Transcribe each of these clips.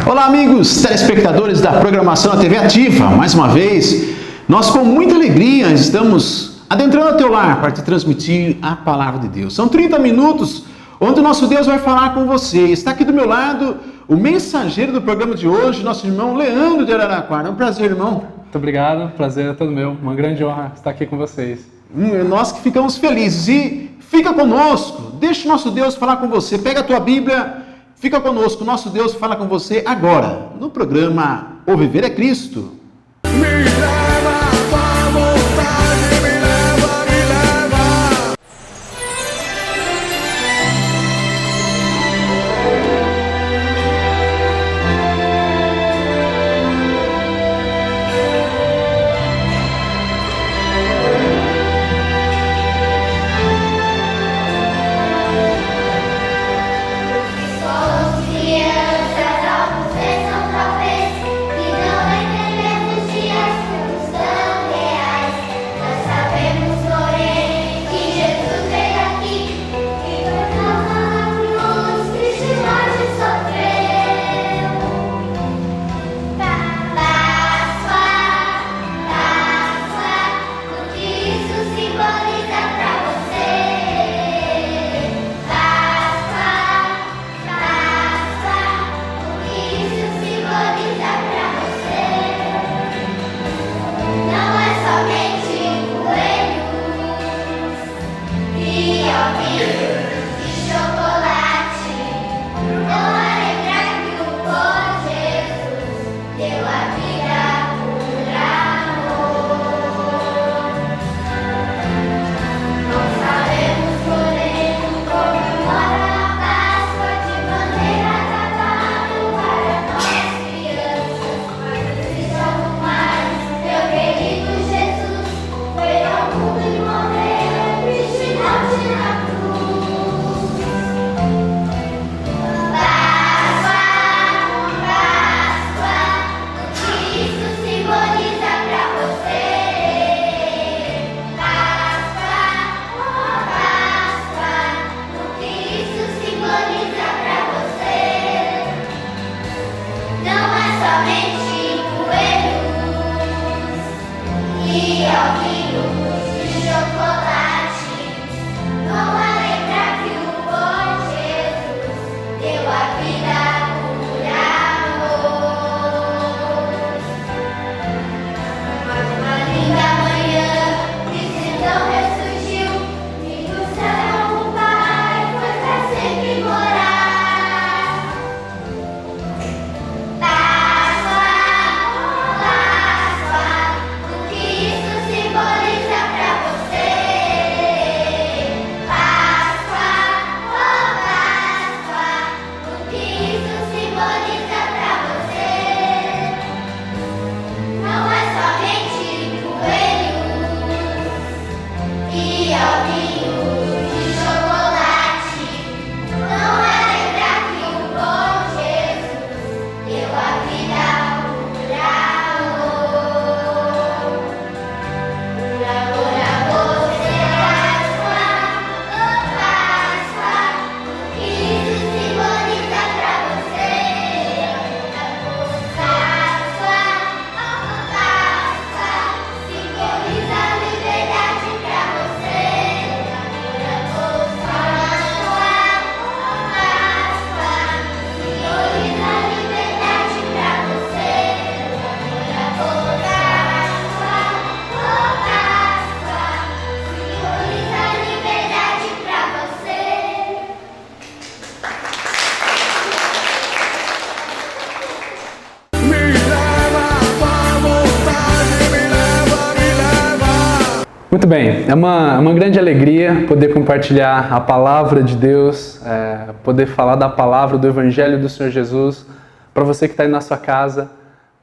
Olá, amigos telespectadores da programação da TV Ativa. Mais uma vez, nós com muita alegria estamos adentrando o teu lar para te transmitir a palavra de Deus. São 30 minutos onde o nosso Deus vai falar com você. Está aqui do meu lado o mensageiro do programa de hoje, nosso irmão Leandro de Araraquara. É um prazer, irmão. Muito obrigado, prazer é todo meu. Uma grande honra estar aqui com vocês. Nós que ficamos felizes. E fica conosco, deixa o nosso Deus falar com você. Pega a tua Bíblia, fica conosco. O nosso Deus fala com você agora, no programa O Viver é Cristo. Me leva à vontade, me leva. Muito bem, é uma grande alegria poder compartilhar a palavra de Deus, poder falar da palavra, do Evangelho do Senhor Jesus, para você que está aí na sua casa,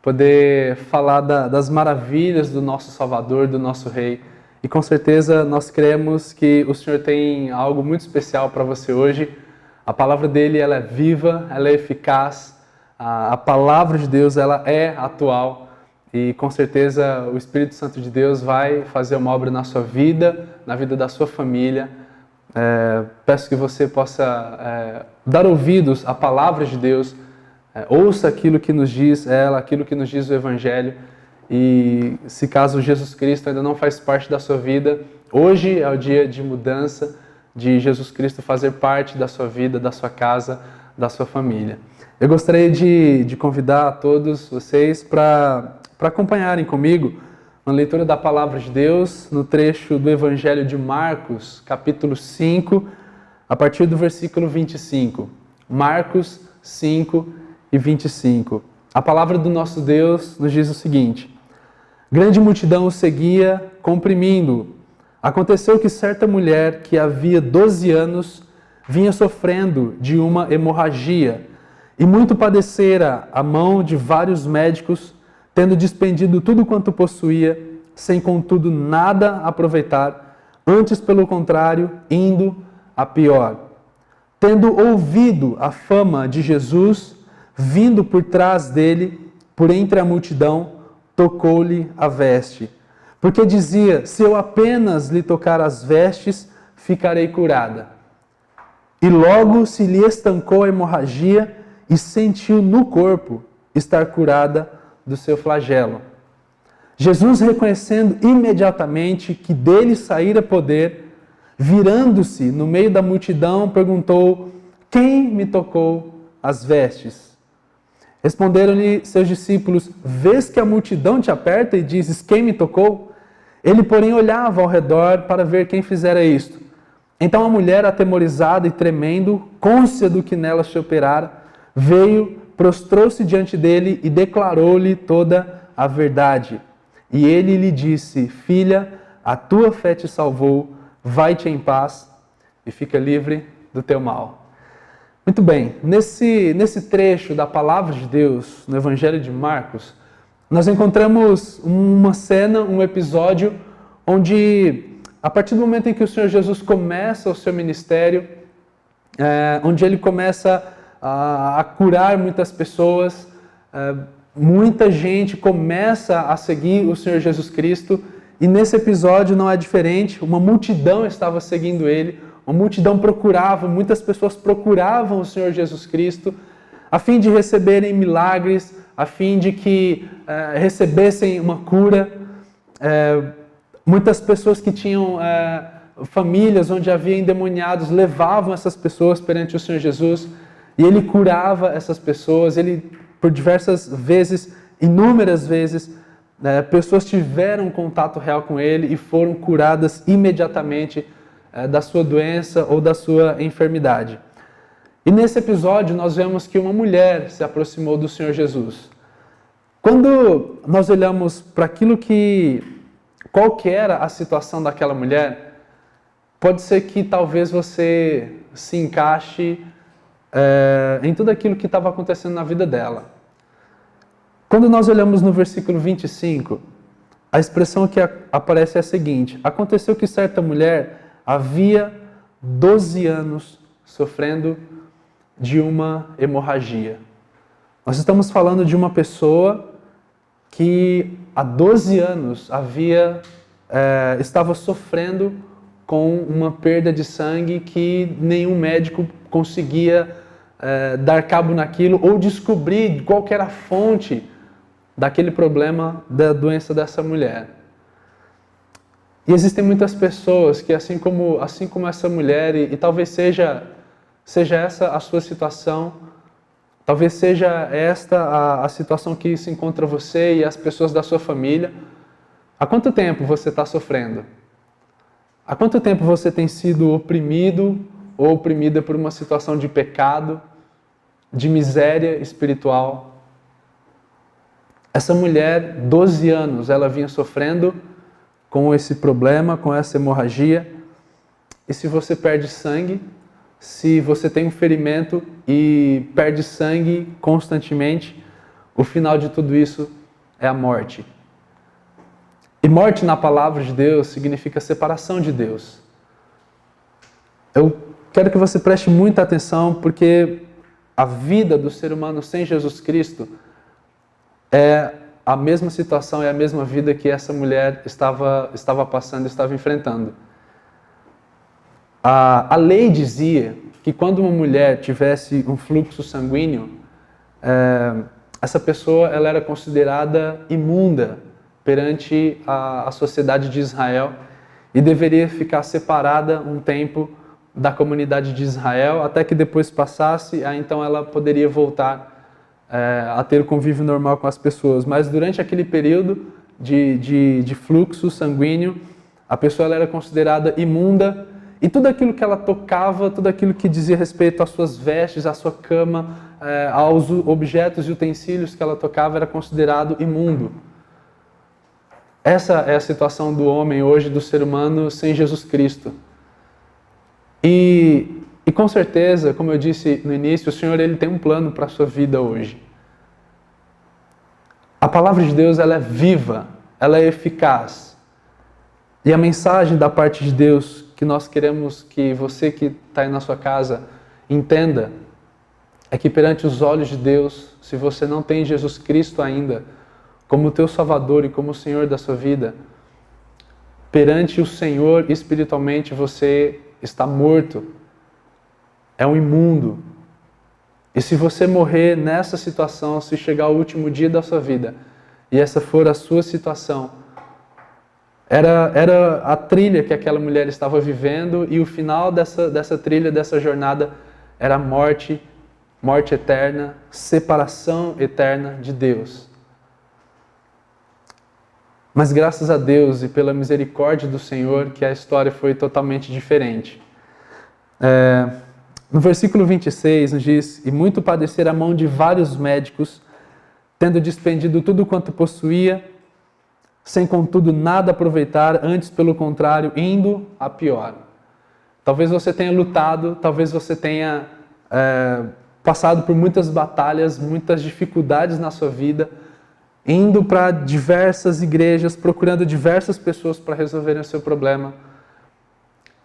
poder falar das maravilhas do nosso Salvador, do nosso Rei. E com certeza nós cremos que o Senhor tem algo muito especial para você hoje. A palavra dele, ela é viva, ela é eficaz, a palavra de Deus, ela é atual. E com certeza o Espírito Santo de Deus vai fazer uma obra na sua vida, na vida da sua família. Peço que você possa dar ouvidos à palavra de Deus, ouça aquilo que nos diz ela, aquilo que nos diz o Evangelho. E se caso Jesus Cristo ainda não faz parte da sua vida, hoje é o dia de mudança, de Jesus Cristo fazer parte da sua vida, da sua casa, da sua família. Eu gostaria de convidar a todos vocês para acompanharem comigo uma leitura da Palavra de Deus no trecho do Evangelho de Marcos, capítulo 5, a partir do versículo 25. Marcos 5 e 25. A palavra do nosso Deus nos diz o seguinte: grande multidão o seguia, comprimindo-o. Aconteceu que certa mulher que havia 12 anos vinha sofrendo de uma hemorragia e muito padecera à mão de vários médicos, tendo despendido tudo quanto possuía, sem contudo nada aproveitar, antes pelo contrário, indo a pior. Tendo ouvido a fama de Jesus, vindo por trás dele, por entre a multidão, tocou-lhe a veste. Porque dizia: se eu apenas lhe tocar as vestes, ficarei curada. E logo se lhe estancou a hemorragia e sentiu no corpo estar curada do seu flagelo. Jesus, reconhecendo imediatamente que dele saíra poder, virando-se no meio da multidão, perguntou: quem me tocou as vestes? Responderam-lhe seus discípulos: vês que a multidão te aperta e dizes: quem me tocou? Ele, porém, olhava ao redor para ver quem fizera isto. Então a mulher, atemorizada e tremendo, cônscia do que nela se operara, veio, prostrou-se diante dele e declarou-lhe toda a verdade. E ele lhe disse: filha, a tua fé te salvou, vai-te em paz e fica livre do teu mal. Muito bem, nesse trecho da Palavra de Deus, no Evangelho de Marcos, nós encontramos uma cena, um episódio, onde, a partir do momento em que o Senhor Jesus começa o seu ministério, onde ele começa a curar muitas pessoas, muita gente começa a seguir o Senhor Jesus Cristo, e nesse episódio não é diferente, uma multidão estava seguindo ele, uma multidão procurava, muitas pessoas procuravam o Senhor Jesus Cristo, a fim de receberem milagres, a fim de que recebessem uma cura. Muitas pessoas que tinham famílias onde havia endemoniados levavam essas pessoas perante o Senhor Jesus, e ele curava essas pessoas. Ele, por diversas vezes, inúmeras vezes, pessoas tiveram contato real com ele e foram curadas imediatamente da sua doença ou da sua enfermidade. E nesse episódio nós vemos que uma mulher se aproximou do Senhor Jesus. Quando nós olhamos para qual que era a situação daquela mulher, pode ser que talvez você se encaixe em tudo aquilo que estava acontecendo na vida dela. Quando nós olhamos no versículo 25, a expressão que aparece é a seguinte: aconteceu que certa mulher havia 12 anos sofrendo de uma hemorragia. Nós estamos falando de uma pessoa que há 12 anos estava sofrendo com uma perda de sangue que nenhum médico conseguia dar cabo naquilo ou descobrir qual que era a fonte daquele problema da doença dessa mulher. E existem muitas pessoas que, assim como essa mulher, e talvez seja essa a sua situação, talvez seja esta a situação que se encontra você e as pessoas da sua família. Há quanto tempo você está sofrendo? Há quanto tempo você tem sido oprimido ou oprimida por uma situação de pecado, de miséria espiritual? Essa mulher, 12 anos, ela vinha sofrendo com esse problema, com essa hemorragia. E se você perde sangue, se você tem um ferimento e perde sangue constantemente, o final de tudo isso é a morte. E morte na palavra de Deus significa separação de Deus. Eu quero que você preste muita atenção, porque a vida do ser humano sem Jesus Cristo é a mesma situação, é a mesma vida que essa mulher estava passando, estava enfrentando. A lei dizia que quando uma mulher tivesse um fluxo sanguíneo essa pessoa ela era considerada imunda perante a sociedade de Israel e deveria ficar separada um tempo da comunidade de Israel, até que depois passasse, aí então ela poderia voltar a ter convívio normal com as pessoas. Mas durante aquele período de fluxo sanguíneo, a pessoa ela era considerada imunda, e tudo aquilo que ela tocava, tudo aquilo que dizia respeito às suas vestes, à sua cama, aos objetos e utensílios que ela tocava, era considerado imundo. Essa é a situação do homem hoje, do ser humano sem Jesus Cristo. E com certeza, como eu disse no início, o Senhor ele tem um plano para a sua vida hoje. A palavra de Deus ela é viva, ela é eficaz. E a mensagem da parte de Deus que nós queremos que você que está aí na sua casa entenda é que perante os olhos de Deus, se você não tem Jesus Cristo ainda como teu Salvador e como o Senhor da sua vida, perante o Senhor espiritualmente você está morto, é um imundo. E se você morrer nessa situação, se chegar ao último dia da sua vida, e essa for a sua situação, era a trilha que aquela mulher estava vivendo, e o final dessa trilha, dessa jornada, era morte eterna, separação eterna de Deus. Mas graças a Deus e pela misericórdia do Senhor, que a história foi totalmente diferente. No versículo 26 nos diz: "E muito padecer a mão de vários médicos, tendo despendido tudo quanto possuía, sem contudo nada aproveitar, antes pelo contrário, indo a pior." Talvez você tenha lutado, talvez você tenha passado por muitas batalhas, muitas dificuldades na sua vida, indo para diversas igrejas, procurando diversas pessoas para resolverem o seu problema.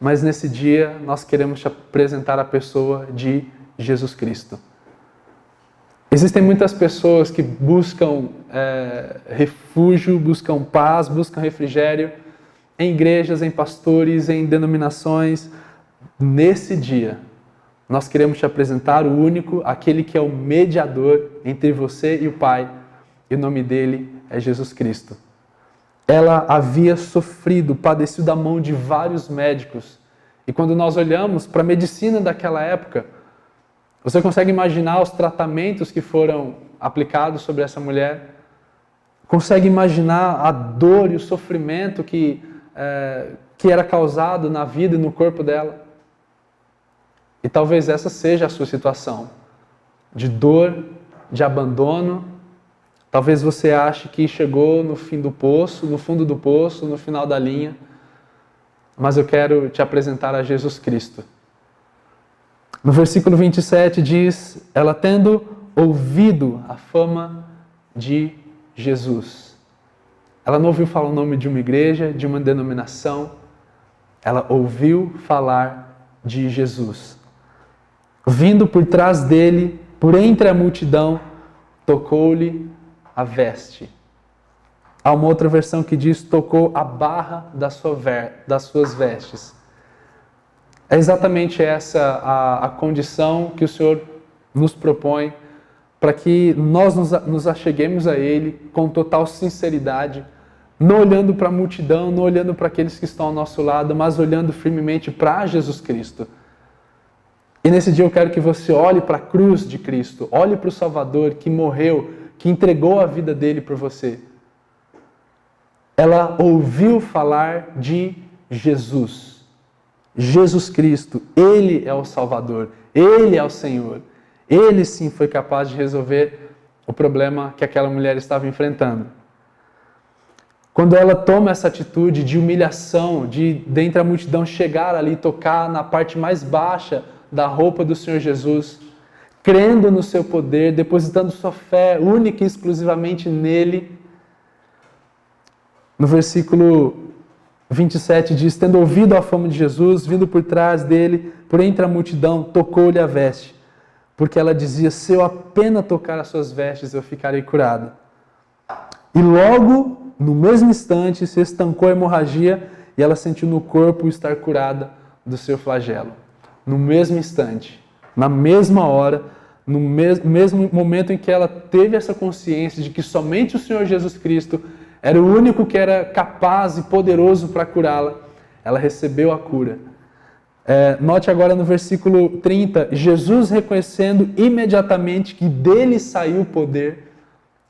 Mas nesse dia nós queremos te apresentar a pessoa de Jesus Cristo. Existem muitas pessoas que buscam refúgio, buscam paz, buscam refrigério em igrejas, em pastores, em denominações. Nesse dia, nós queremos te apresentar o único, aquele que é o mediador entre você e o Pai, e o nome dele é Jesus Cristo. Ela havia sofrido, padecido da mão de vários médicos. E quando nós olhamos para a medicina daquela época, você consegue imaginar os tratamentos que foram aplicados sobre essa mulher? Consegue imaginar a dor e o sofrimento que era causado na vida e no corpo dela? E talvez essa seja a sua situação, de dor, de abandono. Talvez você ache que chegou no fim do poço, no fundo do poço, no final da linha. Mas eu quero te apresentar a Jesus Cristo. No versículo 27 diz: "Ela tendo ouvido a fama de Jesus." Ela não ouviu falar o nome de uma igreja, de uma denominação. Ela ouviu falar de Jesus. Vindo por trás dele, por entre a multidão, tocou-lhe a veste. Há uma outra versão que diz: tocou a barra das suas vestes. É exatamente essa a condição que o Senhor nos propõe para que nós nos acheguemos a Ele com total sinceridade, não olhando para a multidão, não olhando para aqueles que estão ao nosso lado, mas olhando firmemente para Jesus Cristo. E nesse dia eu quero que você olhe para a cruz de Cristo, olhe para o Salvador que morreu, que entregou a vida dele por você. Ela ouviu falar de Jesus. Jesus Cristo, Ele é o Salvador, Ele é o Senhor. Ele sim foi capaz de resolver o problema que aquela mulher estava enfrentando. Quando ela toma essa atitude de humilhação, de dentre a multidão chegar ali e tocar na parte mais baixa da roupa do Senhor Jesus, crendo no seu poder, depositando sua fé única e exclusivamente nele. No versículo 27 diz: "Tendo ouvido a fama de Jesus, vindo por trás dele, por entre a multidão, tocou-lhe a veste, porque ela dizia: se eu apenas tocar as suas vestes, eu ficarei curada. E logo, no mesmo instante, se estancou a hemorragia e ela sentiu no corpo estar curada do seu flagelo." No mesmo instante, na mesma hora, no mesmo momento em que ela teve essa consciência de que somente o Senhor Jesus Cristo era o único que era capaz e poderoso para curá-la, ela recebeu a cura. Note agora no versículo 30, Jesus reconhecendo imediatamente que dele saiu o poder.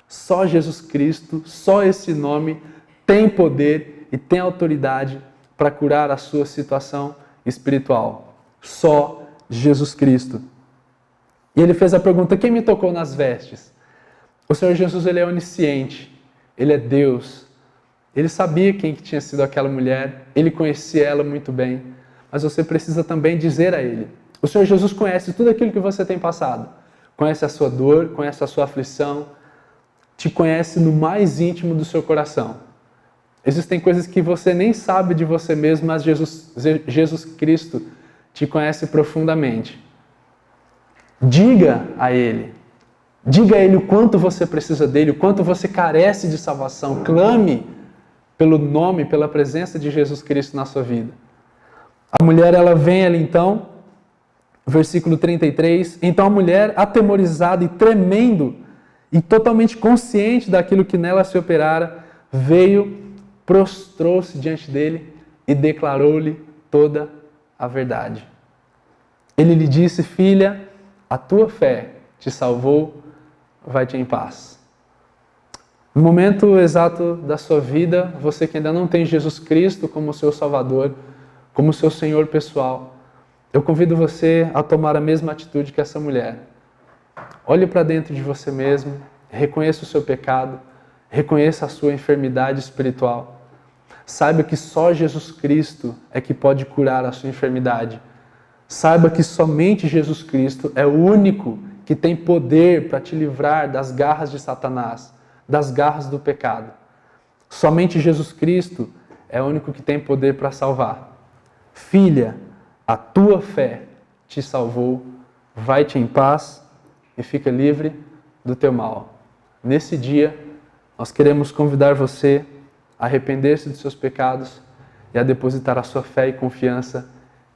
Só Jesus Cristo, só esse nome tem poder e tem autoridade para curar a sua situação espiritual. Só Jesus Cristo. E ele fez a pergunta: quem me tocou nas vestes? O Senhor Jesus, ele é onisciente, ele é Deus. Ele sabia quem que tinha sido aquela mulher, ele conhecia ela muito bem, mas você precisa também dizer a ele. O Senhor Jesus conhece tudo aquilo que você tem passado, conhece a sua dor, conhece a sua aflição, te conhece no mais íntimo do seu coração. Existem coisas que você nem sabe de você mesmo, mas Jesus Cristo te conhece profundamente. Diga a Ele o quanto você precisa dEle, o quanto você carece de salvação. Clame pelo nome, pela presença de Jesus Cristo na sua vida. A mulher, ela vem ali então, versículo 33, então a mulher, atemorizada e tremendo, e totalmente consciente daquilo que nela se operara, veio, prostrou-se diante dele e declarou-lhe toda a verdade. Ele lhe disse: filha, a tua fé te salvou, vai-te em paz. No momento exato da sua vida, você que ainda não tem Jesus Cristo como seu Salvador, como seu Senhor pessoal, eu convido você a tomar a mesma atitude que essa mulher. Olhe para dentro de você mesmo, reconheça o seu pecado, reconheça a sua enfermidade espiritual. Saiba que só Jesus Cristo é que pode curar a sua enfermidade. Saiba que somente Jesus Cristo é o único que tem poder para te livrar das garras de Satanás, das garras do pecado. Somente Jesus Cristo é o único que tem poder para salvar. Filha, a tua fé te salvou, vai-te em paz e fica livre do teu mal. Nesse dia, nós queremos convidar você a arrepender-se dos seus pecados e a depositar a sua fé e confiança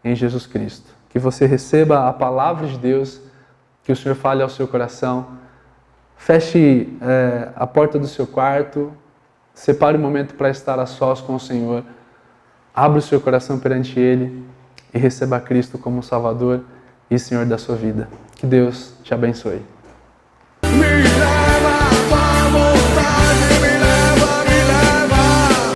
em Jesus Cristo. Que você receba a palavra de Deus, que o Senhor fale ao seu coração. Feche a porta do seu quarto, separe um momento para estar a sós com o Senhor. Abra o seu coração perante Ele e receba a Cristo como Salvador e Senhor da sua vida. Que Deus te abençoe. Me leva pra vontade, me leva, me leva.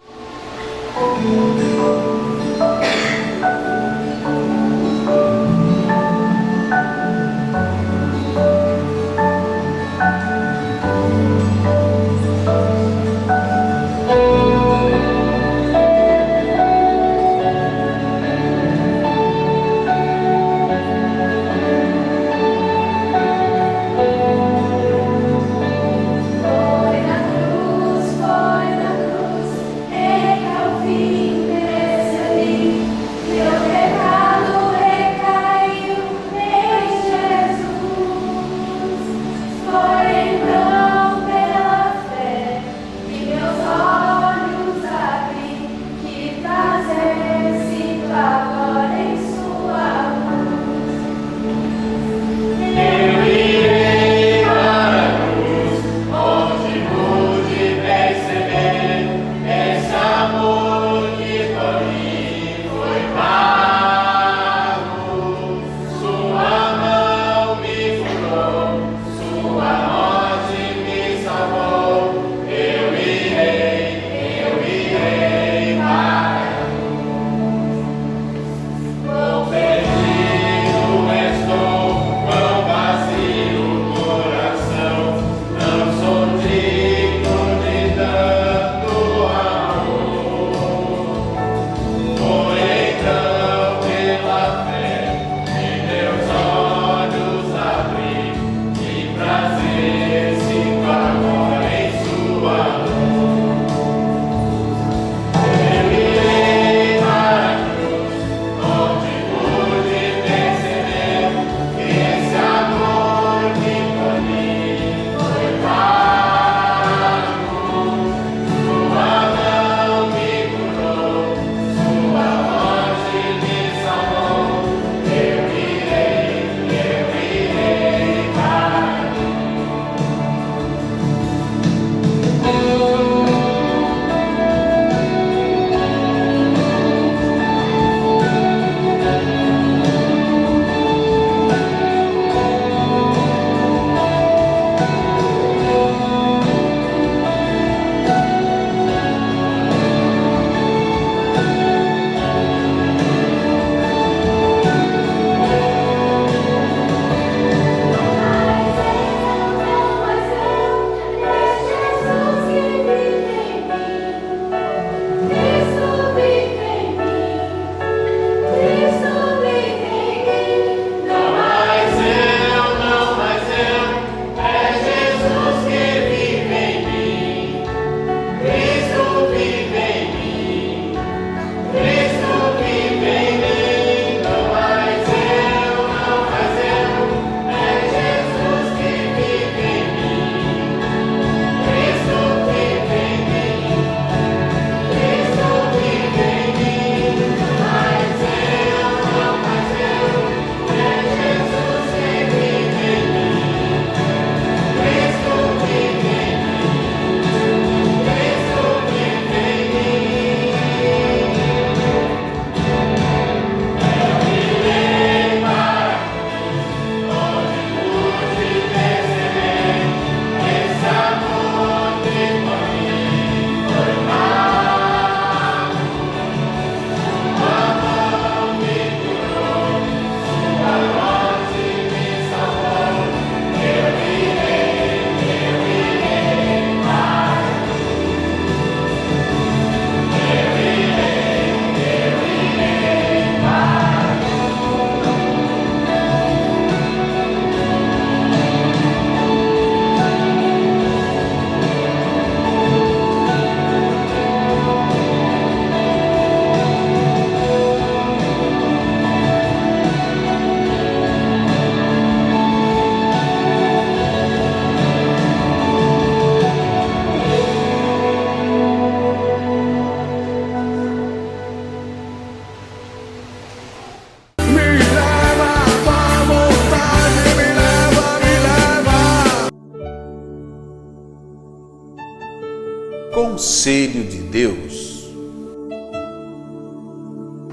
Conselho de Deus.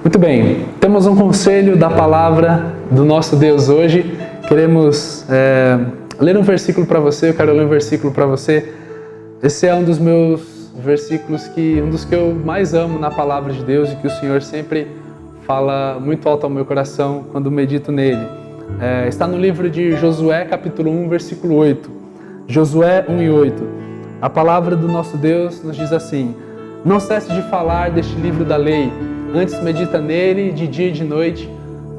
Muito bem, temos um conselho da palavra do nosso Deus hoje. Queremos ler um versículo para você, eu quero ler um versículo para você. Esse é um dos meus versículos, um dos que eu mais amo na palavra de Deus e que o Senhor sempre fala muito alto ao meu coração quando medito nele. Está no livro de Josué, capítulo 1, versículo 8. Josué 1 e 8. A palavra do nosso Deus nos diz assim: não cesse de falar deste livro da lei, antes medita nele de dia e de noite,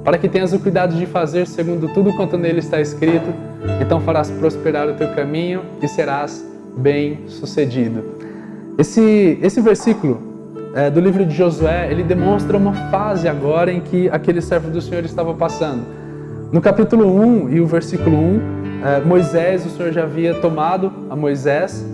para que tenhas o cuidado de fazer segundo tudo quanto nele está escrito, então farás prosperar o teu caminho e serás bem-sucedido. Esse versículo do livro de Josué, ele demonstra uma fase agora em que aquele servo do Senhor estava passando. No capítulo 1 e o versículo 1, Moisés, o Senhor já havia tomado a Moisés,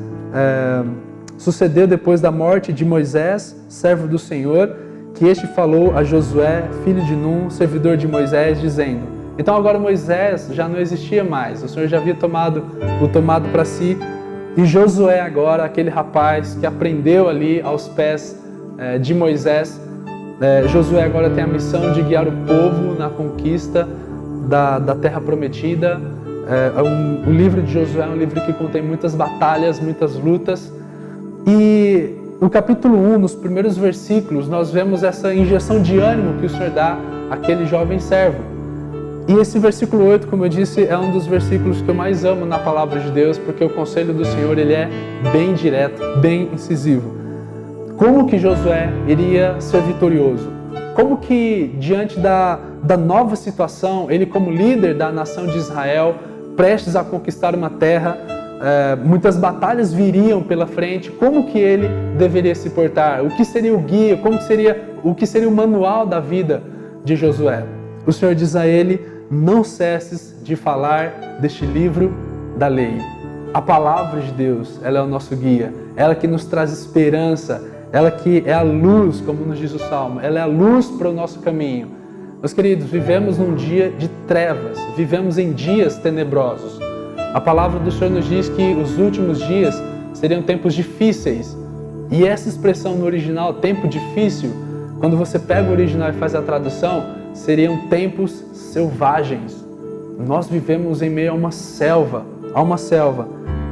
sucedeu depois da morte de Moisés, servo do Senhor, que este falou a Josué, filho de Num, servidor de Moisés, dizendo: então agora Moisés já não existia mais, o Senhor já havia tomado para si, e Josué agora, aquele rapaz que aprendeu ali aos pés de Moisés, Josué agora tem a missão de guiar o povo na conquista da terra prometida. O livro de Josué é um livro que contém muitas batalhas, muitas lutas, e no capítulo 1, nos primeiros versículos, nós vemos essa injeção de ânimo que o Senhor dá àquele jovem servo. E esse versículo 8, como eu disse, é um dos versículos que eu mais amo na palavra de Deus, porque o conselho do Senhor ele é bem direto, bem incisivo. Como que Josué iria ser vitorioso? Como que, diante da nova situação, ele como líder da nação de Israel, prestes a conquistar uma terra, muitas batalhas viriam pela frente, como que ele deveria se portar? O que seria o guia? O que seria o manual da vida de Josué? O Senhor diz a ele: não cesses de falar deste livro da lei. A palavra de Deus, ela é o nosso guia, ela que nos traz esperança, ela que é a luz, como nos diz o Salmo, ela é a luz para o nosso caminho. Meus queridos, vivemos num dia de trevas, vivemos em dias tenebrosos. A palavra do Senhor nos diz que os últimos dias seriam tempos difíceis. E essa expressão no original, tempo difícil, quando você pega o original e faz a tradução, seriam tempos selvagens. Nós vivemos em meio a uma selva.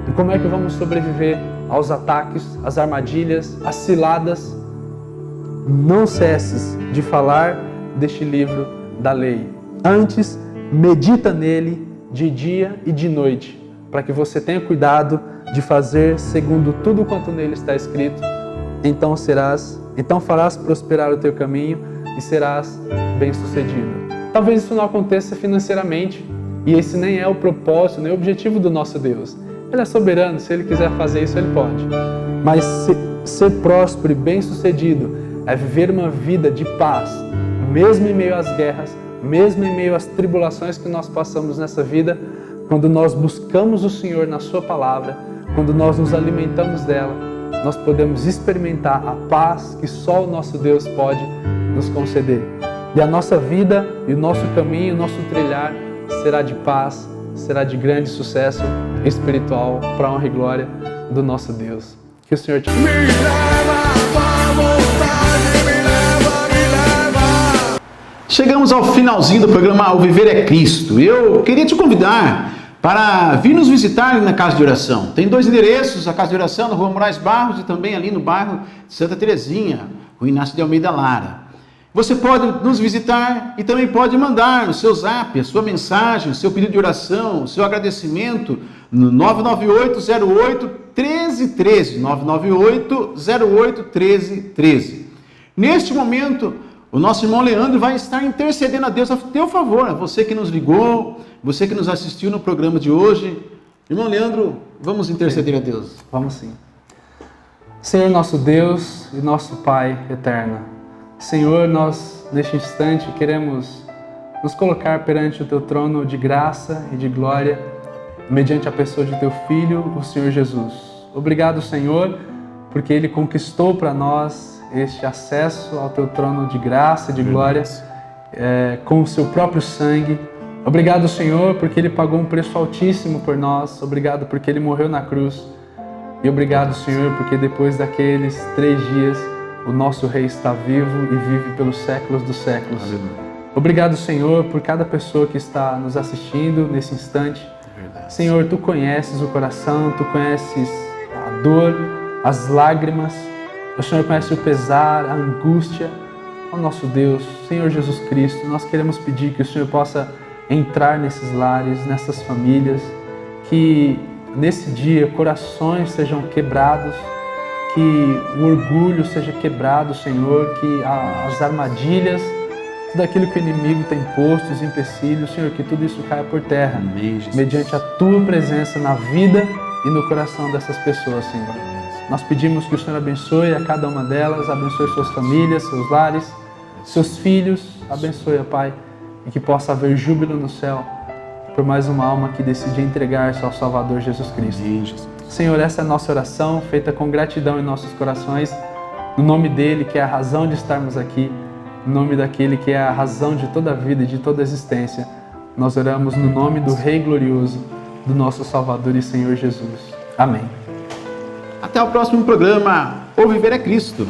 E como é que vamos sobreviver aos ataques, às armadilhas, às ciladas? Não cesses de falar deste livro da lei. Antes, medita nele de dia e de noite, para que você tenha cuidado de fazer segundo tudo quanto nele está escrito. Então farás prosperar o teu caminho e serás bem-sucedido. Talvez isso não aconteça financeiramente, e esse nem é o propósito, nem o objetivo do nosso Deus. Ele é soberano, se Ele quiser fazer isso, Ele pode. Mas ser próspero e bem-sucedido é viver uma vida de paz, mesmo em meio às guerras, mesmo em meio às tribulações que nós passamos nessa vida. Quando nós buscamos o Senhor na Sua palavra, quando nós nos alimentamos dela, nós podemos experimentar a paz que só o nosso Deus pode nos conceder. E a nossa vida e o nosso caminho, o nosso trilhar será de paz, será de grande sucesso espiritual para a honra e glória do nosso Deus. Que o Senhor te Me leva pra vontade, me leva. Chegamos ao finalzinho do programa O Viver é Cristo. Eu queria te convidar para vir nos visitar na Casa de Oração. Tem 2 endereços, a Casa de Oração na Rua Moraes Barros e também ali no bairro de Santa Terezinha, o Inácio de Almeida Lara. Você pode nos visitar e também pode mandar no seu zap a sua mensagem, o seu pedido de oração, o seu agradecimento no 998-08-1313, 998-08-1313. Neste momento, o nosso irmão Leandro vai estar intercedendo a Deus a teu favor, você que nos ligou, você que nos assistiu no programa de hoje. Irmão Leandro, vamos interceder a Deus. Vamos sim. Senhor nosso Deus e nosso Pai eterno, Senhor, nós neste instante queremos nos colocar perante o Teu trono de graça e de glória, mediante a pessoa de Teu Filho, o Senhor Jesus. Obrigado, Senhor, porque Ele conquistou para nós este acesso ao Teu trono de graça e de glória com o Seu próprio sangue. Obrigado, Senhor, porque Ele pagou um preço altíssimo por nós. Obrigado porque Ele morreu na cruz. E obrigado, Senhor, porque depois daqueles 3 dias, o nosso Rei está vivo e vive pelos séculos dos séculos. Aleluia. Obrigado, Senhor, por cada pessoa que está nos assistindo nesse instante. Verdade. Senhor, Tu conheces o coração, Tu conheces a dor, as lágrimas. O Senhor conhece o pesar, a angústia. Ó nosso Deus, Senhor Jesus Cristo, nós queremos pedir que o Senhor possa entrar nesses lares, nessas famílias, que nesse dia corações sejam quebrados, que o orgulho seja quebrado, Senhor, que as armadilhas, tudo aquilo que o inimigo tem posto, os empecilhos, Senhor, que tudo isso caia por terra, Amém, Jesus. mediante a Tua presença na vida e no coração dessas pessoas, Senhor. Nós pedimos que o Senhor abençoe a cada uma delas, abençoe suas famílias, seus lares, seus filhos, abençoe, Pai, e que possa haver júbilo no céu por mais uma alma que decide entregar-se ao Salvador Jesus Cristo. Amém, Jesus. Senhor, essa é a nossa oração, feita com gratidão em nossos corações, no nome dEle, que é a razão de estarmos aqui, no nome daquele que é a razão de toda a vida e de toda a existência. Nós oramos no nome do Rei glorioso, do nosso Salvador e Senhor Jesus. Amém. Até o próximo programa. O Viver é Cristo.